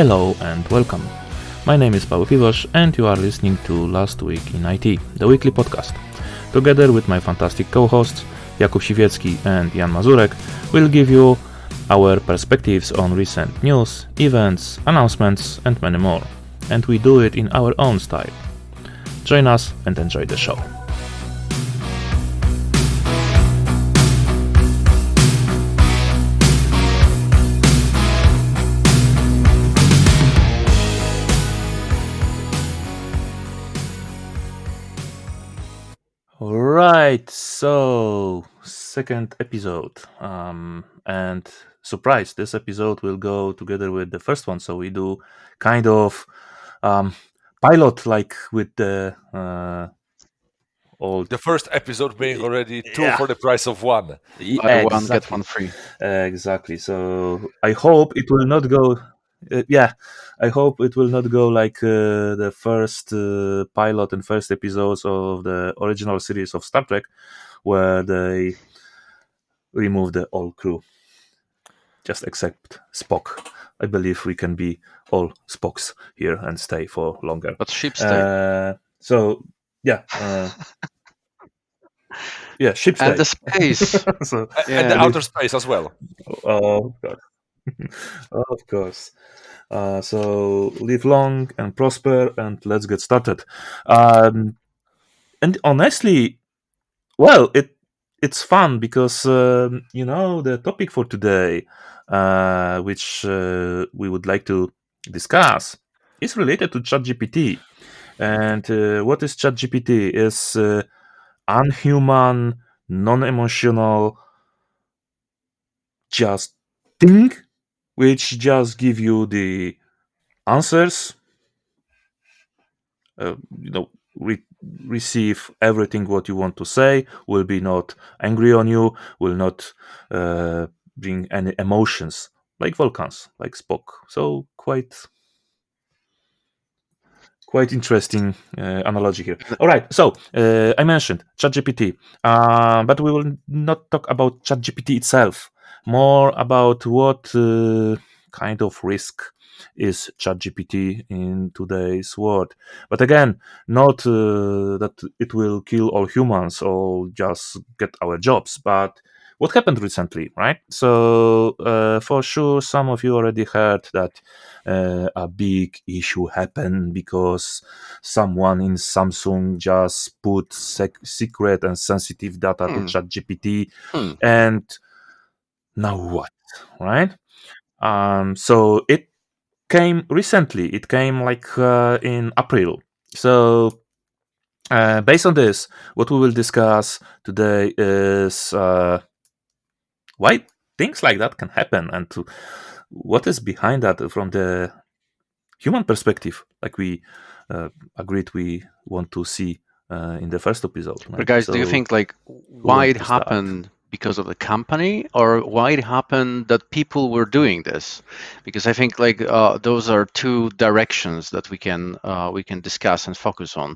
Hello and welcome. My name is Paweł Piwosz and you are listening to Last Week in IT, the weekly podcast. Together with my fantastic co-hosts Jakub Siwiecki and Jan Mazurek, we'll give you our perspectives on recent news, events, announcements and many more. And we do it in our own style. Join us and enjoy the show. Right, so second episode, and surprise, this episode will go together with the first one. So we do kind of pilot, like with the old. The first episode being already two Yeah. for the price of one. Buy one, get one free. Exactly. So I hope it will not go. I hope it will not go like the first pilot and first episodes of the original series of Star Trek, where they remove the whole crew, just except Spock. I believe we can be all Spocks here and stay for longer. But ships stay. Ships stay. And the space. So, And the outer space as well. of course. Of course. So live long and prosper, and let's get started. And honestly, well, it's fun because the topic for today, which we would like to discuss, is related to ChatGPT. And what is ChatGPT? Is unhuman, non-emotional, just thing which just give you the answers, receive everything what you want to say, will be not angry on you, will not bring any emotions, like Vulcans, like Spock. So quite interesting analogy here. All right, so I mentioned ChatGPT, but we will not talk about ChatGPT itself, more about what kind of risk is ChatGPT in today's world. But again, not that it will kill all humans or just get our jobs, but what happened recently, right? So for sure, some of you already heard that a big issue happened because someone in Samsung just put secret and sensitive data to ChatGPT, and now what, right? So it came recently. It came like in April. So based on this, what we will discuss today is why things like that can happen and what is behind that from the human perspective, like we agreed we want to see in the first episode. Right? But guys, do you think like why it happened because of the company, or why it happened that people were doing this? Because I think like those are two directions that we can discuss and focus on.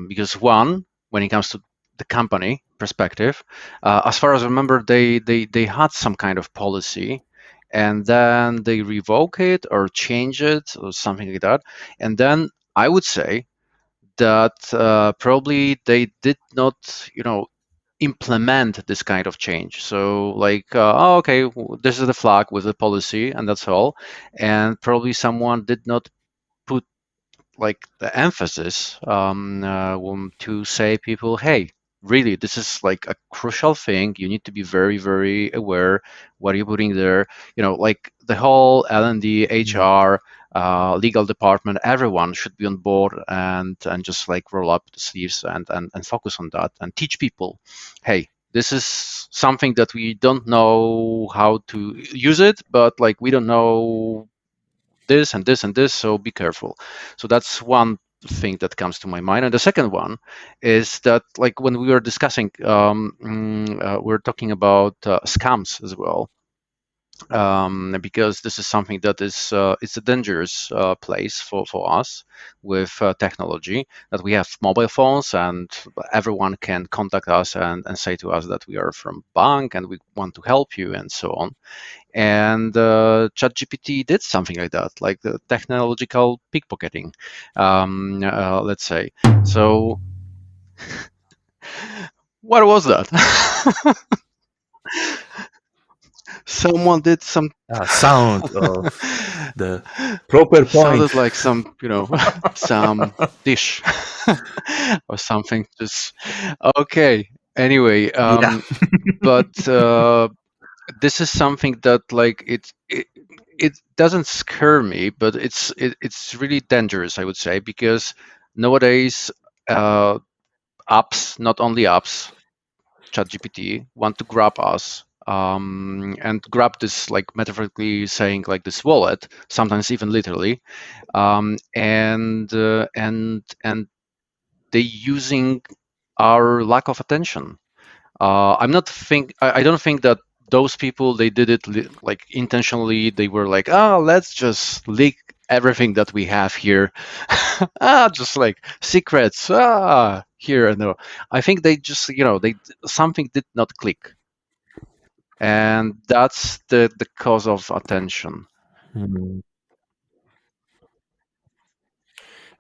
Because one, when it comes to the company perspective, as far as I remember, they had some kind of policy, and then they revoke it or change it or something like that. And then I would say that probably they did not, implement this kind of change. So like, okay, this is the flag with the policy and that's all. And probably someone did not put like the emphasis to say people, hey, really, this is like a crucial thing. You need to be very, very aware what you're putting there. Like the whole L&D, HR, legal department, everyone should be on board and just like roll up the sleeves and focus on that and teach people, hey, this is something that we don't know how to use it, but like we don't know this and this and this, so be careful. So that's one thing that comes to my mind. And the second one is that like when we were discussing, we're talking about scams as well. because this is something that is it's a dangerous place for us with technology, that we have mobile phones and everyone can contact us and say to us that we are from bank and we want to help you and so on. And ChatGPT did something like that, like the technological pickpocketing, let's say. So what was that? Someone did some Sound of the proper point. sounded like some, some dish or something. Just okay. Anyway, Yeah. but this is something that like it doesn't scare me, but it's really dangerous, I would say, because nowadays uh, apps, not only apps, ChatGPT want to grab us, and grab this, like metaphorically saying, like this wallet, sometimes even literally, and they using our lack of attention. I don't think that those people, they did it like intentionally. They were like, oh, let's just leak everything that we have here, just like secrets, here and there. I think they just, they something did not click, and that's the cause of attention. Hmm.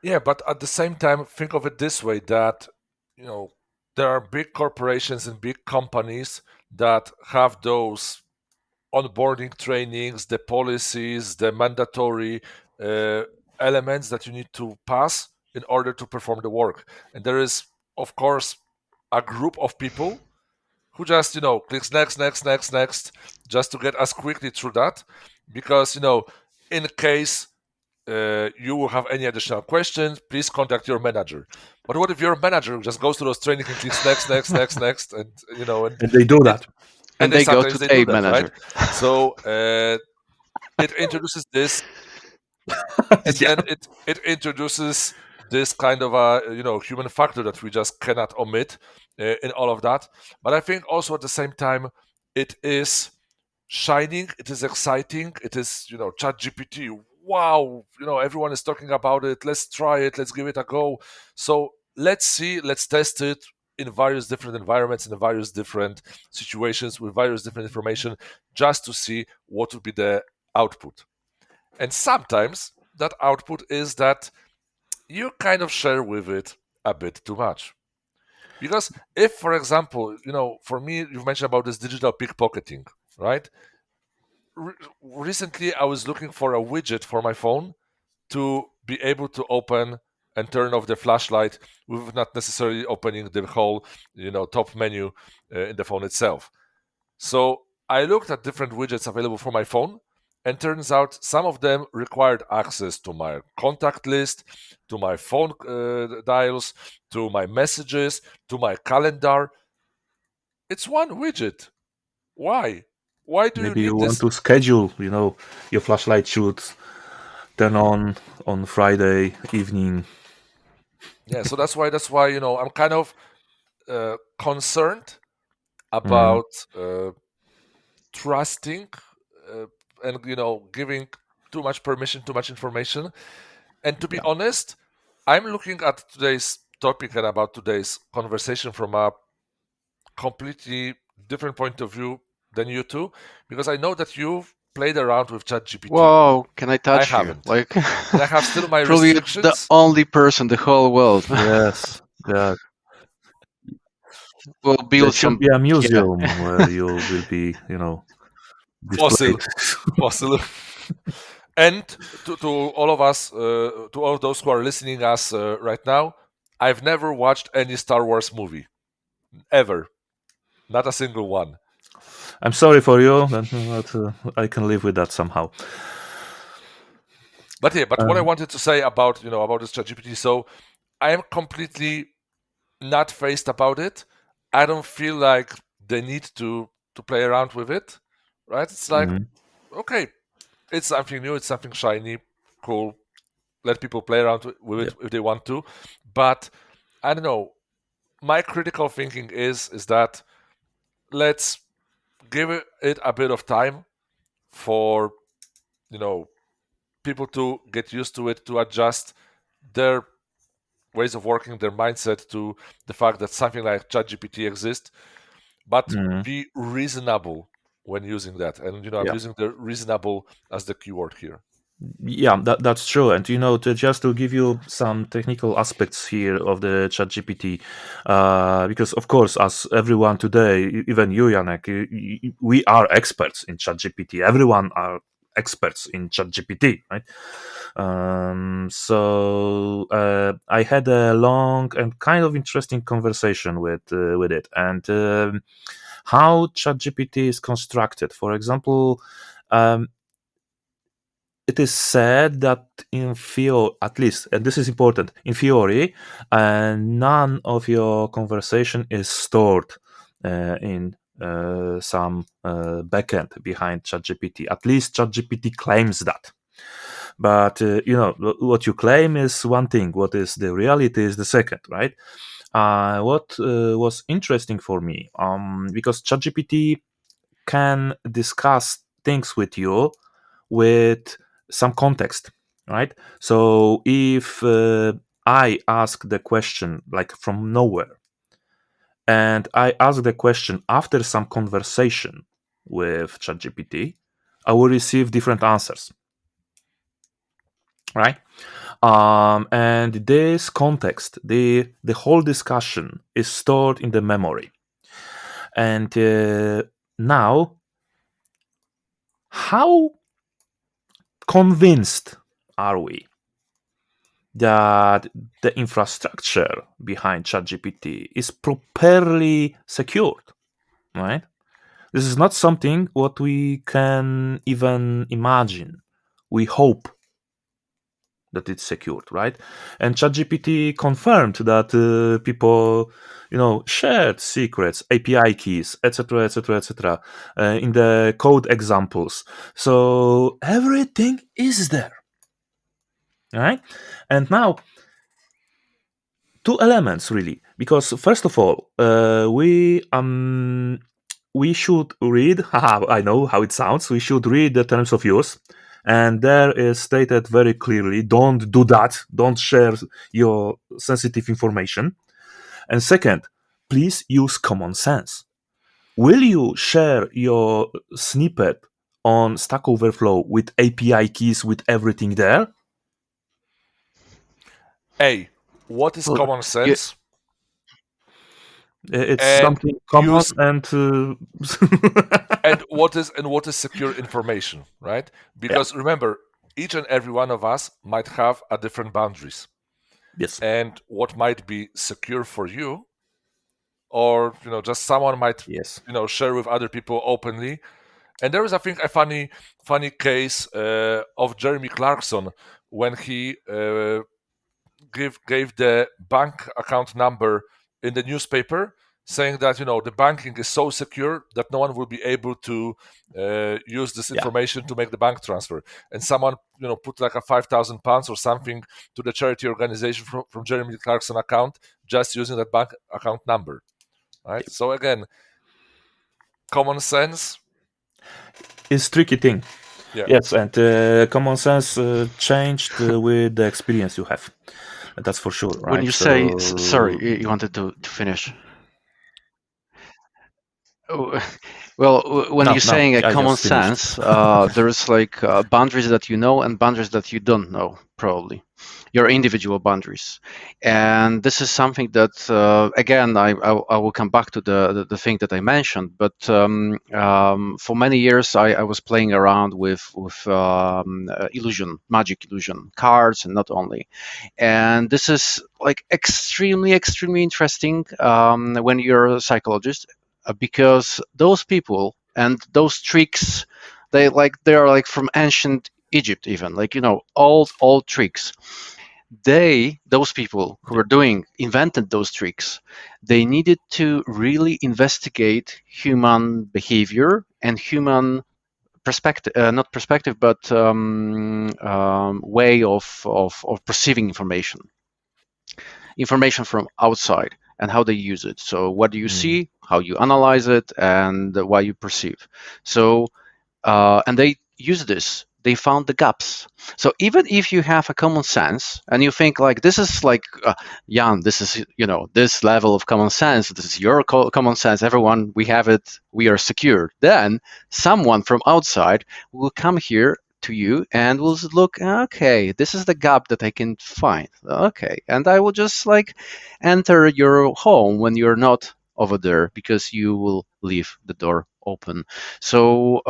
Yeah, but at the same time, think of it this way: that you know there are big corporations and big companies that have those onboarding trainings, the policies, the mandatory uh, elements that you need to pass in order to perform the work. And there is, of course, a group of people who just clicks next, next, next, next, just to get us quickly through that, because in case you will have any additional questions, please contact your manager. But what if your manager just goes to those training and clicks next, next, next, next, and And they do it that. and And they they go sometimes to they do a that, right? manager. So it introduces this, and Yeah. then it introduces this kind of a human factor that we just cannot omit in all of that. But I think also at the same time, it is shining, it is exciting, it is chat gpt, wow, everyone is talking about it, let's try it, let's give it a go. So let's see, let's test it in various different environments, in various different situations, with various different information, just to see what would be the output. And sometimes that output is that you kind of share with it a bit too much. Because if, for example, for me, you've mentioned about this digital pickpocketing, right? Recently, I was looking for a widget for my phone to be able to open and turn off the flashlight with not necessarily opening the whole, top menu in the phone itself. So I looked at different widgets available for my phone, and turns out some of them required access to my contact list, to my phone dials, to my messages, to my calendar. It's one widget. Why? Why do you Maybe you need want this? to schedule, your flashlight should turn on Friday evening. Yeah, so that's why I'm kind of concerned Mm, about trusting uh, and giving too much permission, too much information. And to be yeah. honest, I'm looking at today's topic and about today's conversation from a completely different point of view than you two, because I know that you've played around with ChatGPT. Whoa, can I I touch you? haven't, Like, and I have still my probably the restrictions. only person in the whole world Yes. Yeah. will There build should some. be a Yeah. museum where you will be, displayed. Fossil, fossil. And to all of us, to all of those who are listening us right now, I've never watched any Star Wars movie ever, not a single one. I'm sorry for you, but I can live with that somehow. But yeah, but what I Um, wanted to say about about this ChatGPT, so I am completely not phased about it. I don't feel like they need to play around with it, right? It's like, mhm. okay, it's something new, it's something shiny, cool. Let people play around with Yeah. it if they want to. But I don't know. My critical thinking is that let's give it a bit of time. for people to get used to it, to adjust their ways of working, their mindset to the fact that something like ChatGPT exists, but Mm, be reasonable when using that. And I'm yeah. using the reasonable as the keyword here. Yeah, that's true. And just to give you some technical aspects here of the ChatGPT, because of course, as everyone today, even you, Janek, we are experts in ChatGPT. Everyone are experts in ChatGPT, right? I had a long and kind of interesting conversation with it, and how ChatGPT is constructed. For example. It is said that in theory, at least, and this is important, in theory, none of your conversation is stored in some backend behind ChatGPT. At least ChatGPT claims that. But what you claim is one thing. What is the reality is the second, right? What was interesting for me, because ChatGPT can discuss things with you with some context, right? So if I ask the question like from nowhere, and I ask the question after some conversation with ChatGPT, I will receive different answers, right? And this context, the whole discussion is stored in the memory. And now, how convinced are we that the infrastructure behind ChatGPT is properly secured, right? This is not something what we can even imagine. We hope that it's secured, right? And ChatGPT confirmed that people, shared secrets, API keys, etc., etc., etc., in the code examples. So everything is there, right? And now two elements really, because first of all, we should read. Haha, I know how it sounds. We should read the terms of use, and there is stated very clearly: don't do that. Don't share your sensitive information. And second, please use common sense. Will you share your snippet on Stack Overflow with API keys with everything there? A, what is Well, common you, sense? It's And something common use and and what is secure information, right? yeah, Because remember, each and every one of us might have a different boundaries. yes, And what might be secure for you, or just someone might yes, share with other people openly. And there is, I think, a funny case of Jeremy Clarkson when he gave the bank account number in the newspaper, saying that the banking is so secure that no one will be able to use this yeah. information to make the bank transfer. And someone put like a £5,000 or something to the charity organization from Jeremy Clarkson account just using that bank account number, right? So again, common sense. It's tricky thing. Yeah. Yes, and common sense changed with the experience you have. That's for sure, when right? you say, sorry, So you wanted to finish. Oh, well, when you're no, saying a I common just finished. sense, there's like boundaries that you know and boundaries that you don't know, probably your individual boundaries. And this is something that, again, I will come back to the thing that I mentioned. But for many years, I was playing around with illusion, magic illusion cards, and not only. And this is like extremely interesting when you're a psychologist, because those people and those tricks, they are like from ancient Egypt, even, like, old tricks. Those people who Yeah. were doing invented those tricks. They needed to really investigate human behavior and human perspective, not perspective, but way of perceiving information from outside, and how they use it. So what do you Mm, see, how you analyze it, and why you perceive. So and they use this. They found the gaps. So even if you have a common sense and you think like this is like Jan, this is this level of common sense. This is your common sense. Everyone, we have it. We are secure. Then someone from outside will come here to you and will look. Okay, this is the gap that I can find. Okay, and I will just like enter your home when you're not over there because you will leave the door open. So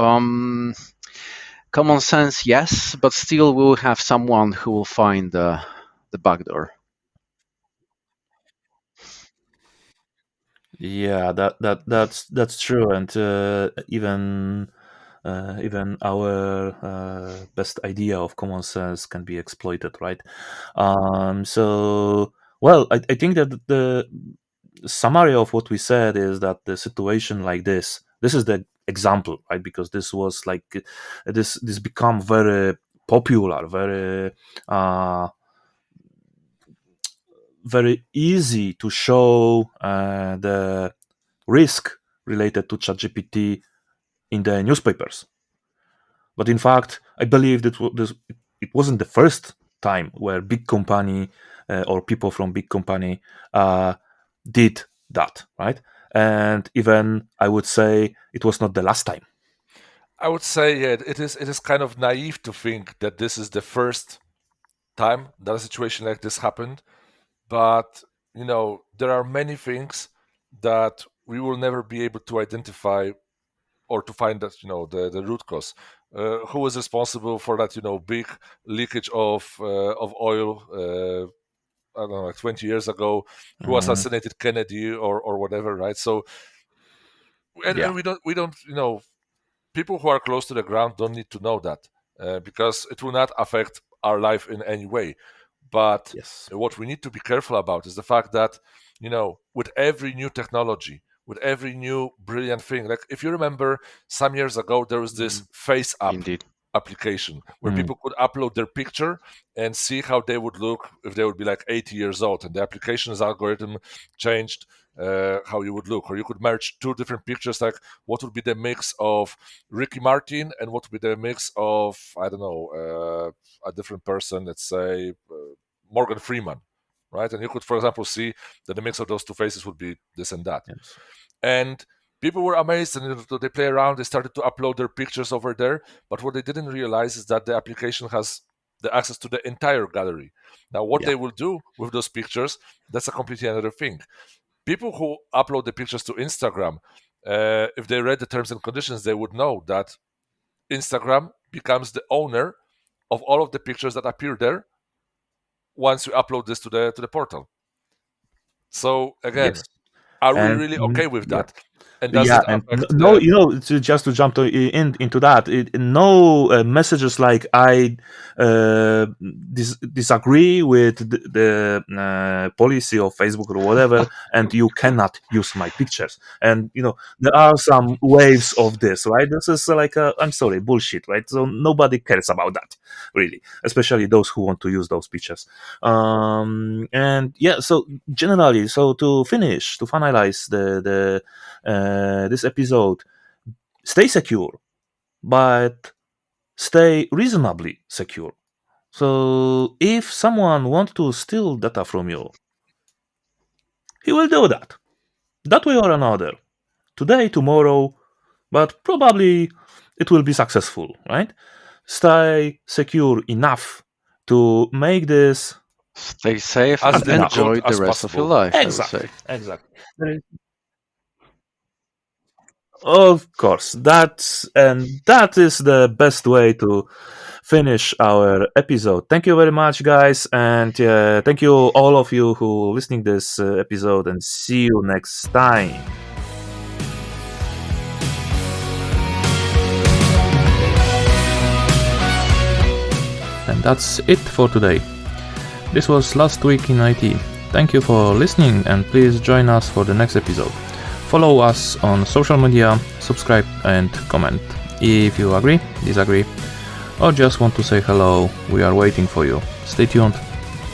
common sense, yes, but still we'll have someone who will find the back door. Yeah, that's true, and even our best idea of common sense can be exploited, right? So, well, I think that the summary of what we said is that the situation like this is the example, right? Because this was like this become very popular, uh, very easy to show the risk related to ChatGPT in the newspapers. But in fact, I believe that it wasn't the first time where big company or people from big company uh, did that, right? And even I would say it was not the last time. I would say, yeah, it is kind of naive to think that this is the first time that a situation like this happened. But there are many things that we will never be able to identify or to find that the root cause. Who is responsible for that big leakage of oil? I don't know, like 20 years ago, who Mhm. assassinated Kennedy or whatever, right? So, Yeah. and we don't people who are close to the ground don't need to know that because it will not affect our life in any way. But Yes. what we need to be careful about is the fact that, with every new technology, with every new brilliant thing, like if you remember some years ago, there was this Face App Indeed. application where Mm. people could upload their picture and see how they would look if they would be like 80 years old, and the application's algorithm changed how you would look. Or you could merge two different pictures, like what would be the mix of Ricky Martin and what would be the mix of, I don't know, a different person, let's say Morgan Freeman, right? And you could, for example, see that the mix of those two faces would be this and that. Yes. And people were amazed, and they play around. They started to upload their pictures over there. But what they didn't realize is that the application has the access to the entire gallery. Now, what Yeah. they will do with those pictures, that's a completely another thing. People who upload the pictures to Instagram, if they read the terms and conditions, they would know that Instagram becomes the owner of all of the pictures that appear there once you upload this to the portal. So again, Yes. are we And really okay with yeah. that? And does Yeah, it and affect no, the? just to jump into that, no messages like I disagree with the policy of Facebook or whatever, and you cannot use my pictures. And there are some waves of this, right? This is like I'm sorry, bullshit, right? So nobody cares about that, really, especially those who want to use those pictures. And yeah, so generally, so to finalize this episode, stay secure, but stay reasonably secure. So if someone wants to steal data from you, he will do that way or another, today, tomorrow, but probably it will be successful, right? Stay secure enough to make this Stay safe As and enough. difficult enjoy the as rest of your possible. life, I would Exactly, say. exactly. Of course, that is the best way to finish our episode. Thank you very much, guys, and thank you all of you who listening this episode. And see you next time. And that's it for today. This was Last Week in IT. Thank you for listening, and please join us for the next episode. Follow us on social media, subscribe, and comment. If you agree, disagree, or just want to say hello, we are waiting for you. Stay tuned,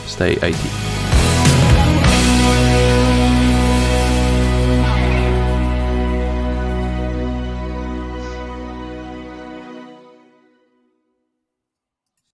stay IT.